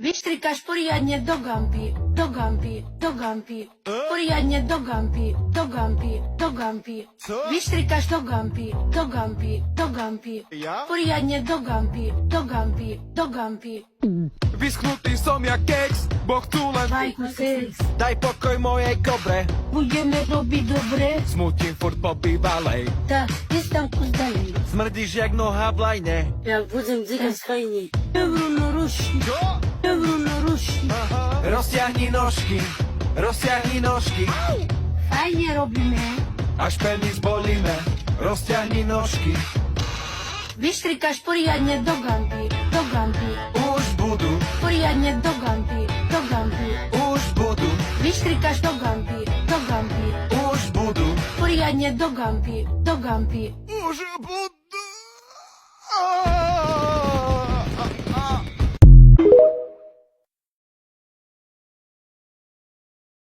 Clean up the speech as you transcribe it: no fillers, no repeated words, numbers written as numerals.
Wysztrykasz poriadnie do gampi, do gampi, do gampi. Poriadnie do gampi, do gampi, do gampi. Co? Wysztrykasz do gampi, do gampi, do gampi. Ja? Poriadnie do gampi, do gampi, do gampi. Wyschnutý som jak keks, bo chcú len Bajku seks, Daj pokoj mojej kobre, budeme robiť dobre. smutím furt po bývalej. Tak, jest tam kus dalej. Smrdíš jak noha v lajne. Jak budzę dziegan fajnie. Euro na ruszy, Čo? euro na ruszy. Rozťahni nožky, Fajnie robimy. až penis bolíme. Rozťahni nožky, Wysztrykasz poriadnie do gampi, do gampi. už budú, Poriadnie do gampi, do gampi. už budú, Wysztrykasz do gampi, do gampi. už budú, Poriadnie do gampi, do gampi. už budú.